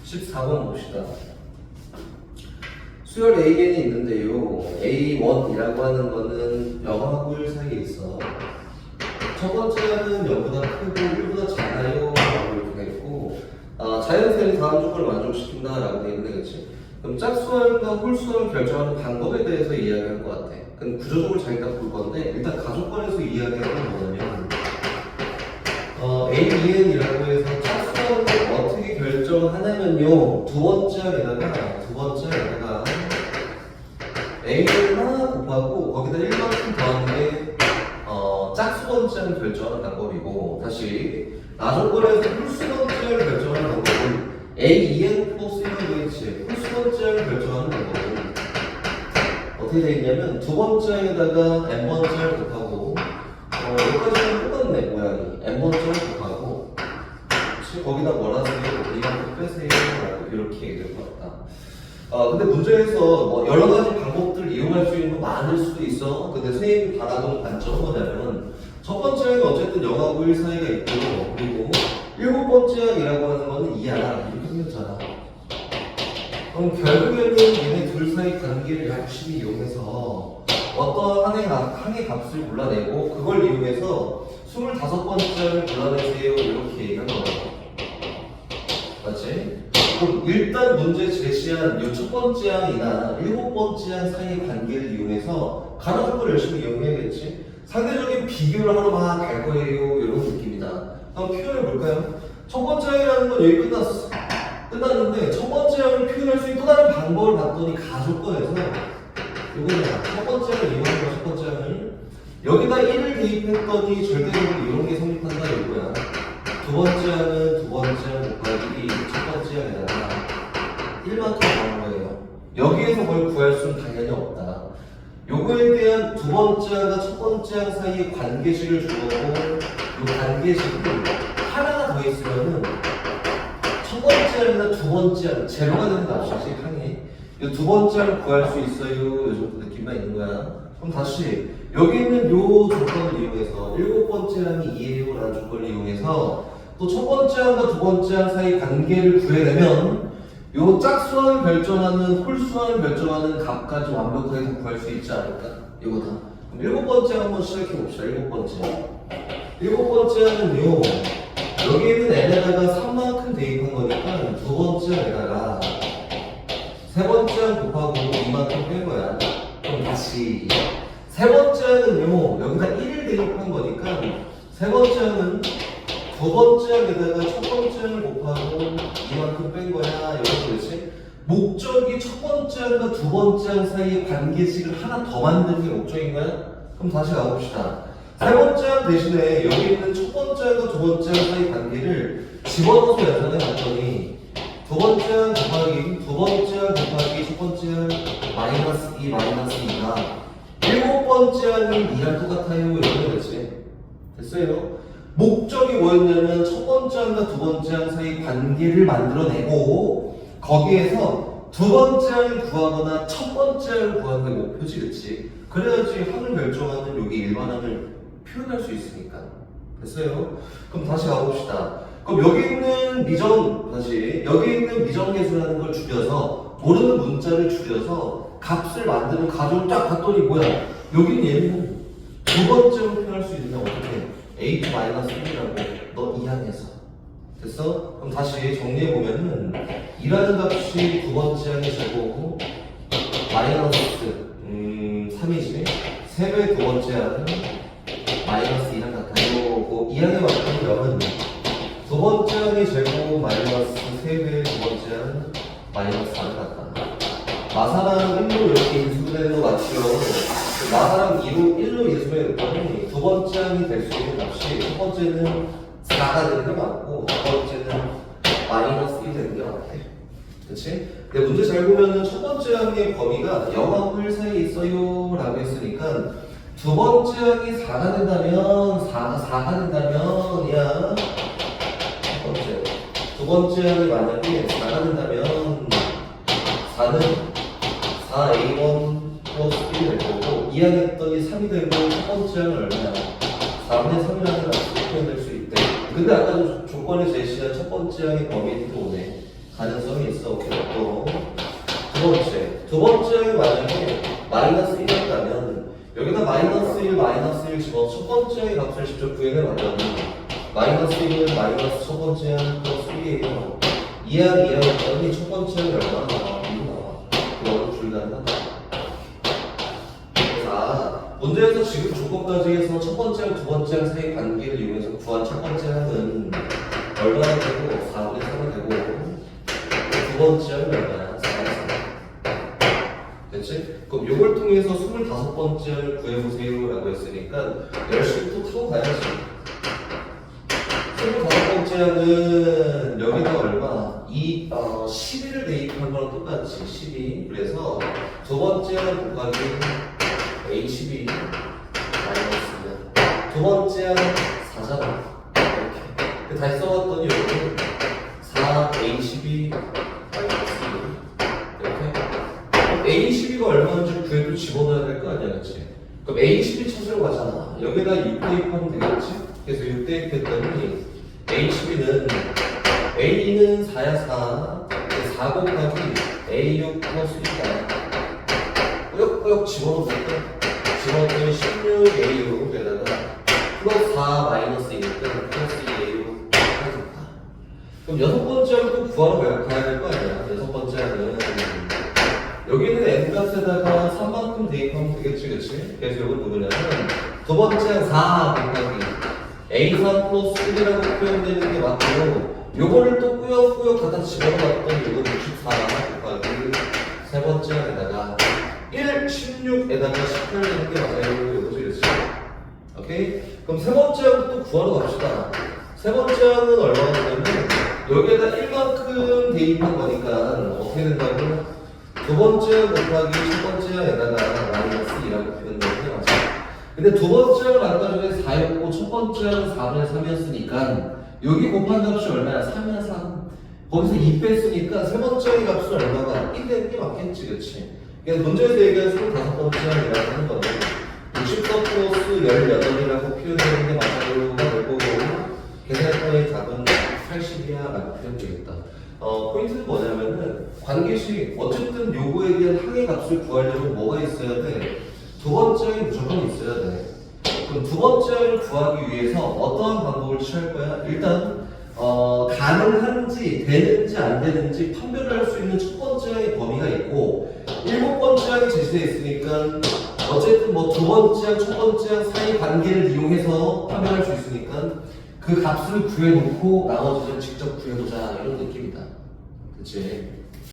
14번 봅시다. 수열 An이 있는데요. A1이라고 하는 거는 0하고 1 사이에 있어. 첫 번째는 0보다 크고 1보다 작아요 라고 이렇게 돼 있고, 자연수열이 다음 조건을 만족시킨다 라고 돼 있는데, 그치? 그럼 짝수열과 홀수열을 결정하는 방법에 대해서 이야기할 것 같아. 그럼 구조적으로 잘 일단 볼 건데, 일단 가족관에서 이야기하는 건 뭐냐면, A2n이라고 해서 짝수열을 어떻게 결정하냐면요, 두 번째 항에다가 A를 하나 곱하고 거기다 1만큼 더하는 게 짝수 번째를 결정하는 방법이고, 다시 나조건에서 홀수 번째를 결정하는 방법은 A2n 플러스 1vh 홀수 번째를 결정하는 방법은 어떻게 되어 있냐면, 두 번째에다가 n 번째를 곱하고 여기까지는 똑같네 모양이. n 번째를 곱하고 거기다 뭐라 쓰고 이만큼 빼세요 이렇게 얘기될 것 같다. 근데 문제에서 뭐 여러 가지 방법들을 이용할 수 있는 건 많을 수도 있어. 근데 선생님이 바라본 관점은 뭐냐면, 첫 번째는 어쨌든 0하고 1 사이가 있고, 그리고 일곱 번째 항이라고 하는 거는 2야 이렇게 생겼잖아. 그럼 결국에는 얘네 둘 사이 관계를 열심히 이용해서 어떤 항의 값을 골라내고, 그걸 이용해서 25번째를 골라내세요 이렇게 얘기한 거야. 맞지? 그럼 일단 문제 제시한 이 첫 번째 항이나 일곱 번째 항 사이의 관계를 이용해서 가로줄을 열심히 이용해야겠지? 상대적인 비교를 하러 막 갈 거예요 이런 느낌이다. 한번 표현해 볼까요? 첫 번째 항이라는 건 여기 끝났는데, 첫 번째 항을 표현할 수 있는 또 다른 방법을 봤더니 가조건에서 이거는 첫 번째 항을 이용하는 거야. 첫 번째 항을 여기다 1을 대입했더니 절대적으로 이런 게 성립한다 이거야. 두 번째 항은 두 번째 항 곱하기 첫 번째 항에다가 1만큼 더한 거예요. 여기에서 뭘 구할 수는 당연히 없다. 요거에 대한 두 번째 항과 첫 번째 항 사이의 관계식을 준 거고, 이 관계식을 하나가 더 있으면은 첫 번째 항이나 두 번째 항, 제로가 되는 거 아시지? 항이 이 두 번째 항을 구할 수 있어요. 이 정도 느낌만 있는 거야. 그럼 다시 여기 있는 요 조건을 이용해서 일곱 번째 항이 2예요 라는 조건을 이용해서 또 첫 번째 항과 두 번째 항 사이 관계를 구해내면 요 짝수항을 결정하는 홀수항을 결정하는 값까지 완벽하게 다 구할 수 있지 않을까? 이거다. 그럼 일곱 번째 한번 시작해 봅시다. 일곱 번째 항은요, 여기 있는 n에다가 3만큼 대입한 거니까 두 번째 항에다가 세 번째 항 곱하고 2만큼 뺀 거야. 그럼 다시 세 번째 항은요, 여기다 1을 대입한 거니까 세 번째 항은 두 번째 항에다가 첫 번째 항을 곱하고 이만큼 뺀 거야. 이렇게 그렇지? 목적이 첫 번째 항과 두 번째 항 사이의 관계식을 하나 더 만드는 게 목적인 거야? 그럼 다시 가봅시다. 세 번째 항 대신에 여기 있는 첫 번째 항과 두 번째 항 사이 관계를 집어넣어서 연산해 봤더니 두 번째 항 곱하기 두 번째 항 곱하기 첫 번째 항 마이너스 2 마이너스 2가 일곱 번째 항이 2랑 똑같아요. 이렇게 그렇지? 됐어요? 목적이 뭐였냐면 첫 번째 항과 두 번째 항 사이 관계를 만들어내고, 거기에서 두 번째 항을 구하거나 첫 번째 항을 구하는 게 목표지, 그치? 그래야지 항을 결정하는 여기 일반항을 표현할 수 있으니까. 됐어요? 그럼 다시 가봅시다. 그럼 여기 있는 미정계수라는 걸 줄여서, 모르는 문자를 줄여서 값을 만드는 가정을 딱 봤더니 뭐야? 여기는 얘는 두 번째로 표현할 수 있는데 어떻게? h-1이라고 너 이항에서 됐어? 그럼 다시 정리해보면은 2라는 값이 두 번째 항의 제곱이고 마이너스 3이지 3배의 두 번째 항은 마이너스 2랑 같아요. 그 이항의 만큼은 두 번째 항의 제곱 마이너스 3배의 두 번째 항은 마이너스 4랑 같다. 마사랑 1로 이렇게 인수되는 거 맞죠? 마사랑 1로 인수했더니 두 번째 항이 될 수 있는 값이 첫 번째는 4가 되는 게 맞고 두 번째는 마이너스 1이 되는 게 맞대. 그치? 근데 문제 잘 보면은 첫 번째 항의 범위가 0하고 1 사이에 있어요 라고 했으니까 두 번째 항이 4가 된다면 4가 된다면 야 첫 번째 두 번째 항이 만약에 4가 된다면 4는 4a1 플러스 1이 될 거고, 이항했더니 3이 되고 첫 번째 항은 얼마야? 4분의 3이라는 값으로 표현될 수 있대. 근데 아까 조건에 제시한 첫 번째 항의 범위에 들어오네. 가능성이 있어. 오케이. 또 두 번째 만약에 마이너스 1이었다면 여기다 마이너스 1 집어 첫 번째 값을 직접 구해내봤더니 마이너스 1 마이너스 첫 번째 플러스 1이에요. 2였더니 첫 번째는 얼마나 나와? 2 나와. 그거는 불가능하다. 자, 문제에서 지금 조건까지 해서 첫 번째랑 두 번째 사이 관계를 이용해서 구한 첫 번째 항은 얼마나 되고 4분의 3이 되고 두 번째 항은 얼마나? 4분의 3. 됐지? 그럼 이걸 통해서 25번째를 구해보세요 라고 했으니까 열심히 또 타고 가야지. 25번째는 여기다 얼마? 12를 대입한 거랑 똑같지. 12. 그래서 두 번째는 곱하기 A12 마이너스면 두 번째는 4잖아. 이렇게. 다시 써봤더니 여기는 4A12 마이너스 1. 이렇게. A12가 얼마인지 구해도 집어넣어야 될 거 아니야, 그치? 그럼 A12 찾으러 가잖아. 여기다 6 대입하면 되겠지? 그래서 6 대입했더니 A12는 A는 4야 4 곱하기 A6 플러스 1이야. 꾸역꾸역 집어넣었더니 16A6에다가 플러스 4 마이너스 2니까 플러스 2A6 하겠다. 그럼 여섯 번째는 또 구하러 가야 될 거 아니야. 여섯 번째는 여기는 n값에다가 3만큼 대입하면 되겠지, 그치? 그래서 이건 누구냐면 두 번째는 4 곱하기 A3 플러스 1이라고 표현되는 게 맞고 요거를 또 꾸역꾸역 갖다 집어넣었더니 이거 64 곱하기 세 번째에다가 1, 16에다가 18 되는 게 맞아요. 이거지, 그치? 오케이? 그럼 세 번째는 또 구하러 갑시다. 세 번째는 얼마나 되냐면 여기에다 1만큼 대입한 거니까 어떻게 된다고? 두 번째 곱하기 첫 번째에다가 마이너스 2라고 표현되는 게 맞아. 근데 두 번째는 아까 전에 4였고 첫 번째는 4분의 3이었으니까 여기 곱한 값이 얼마야? 3이야 3. 거기서 2 뺐으니까 세 번째 값은 얼마가? 1 되는 게 맞겠지, 그치? 그래서 문제에서 얘기한 25번째라고 하는 건데 64 플러스 18이라고 표현되는 게 맞아요가 될 거고 계산권의 답은 80이야 라고 표현되겠다. 포인트는 뭐냐면은 관계식 어쨌든 요거에 대한 항의 값을 구하려면 뭐가 있어야 돼? 두 번째에 무조건 있어야 돼. 그럼 두 번째를 구하기 위해서 어떠한 방법을 취할 거야? 일단 가능한지 되는지 안 되는지 판별을 할 수 있는 첫 번째의 범위가 있고 일곱 번째 항이 제시되어 있으니까 어쨌든 뭐 두 번째 항, 첫 번째 항 사이 관계를 이용해서 판별할 수 있으니까 그 값을 구해놓고 나머지는 직접 구해보자 이런 느낌이다. 그치?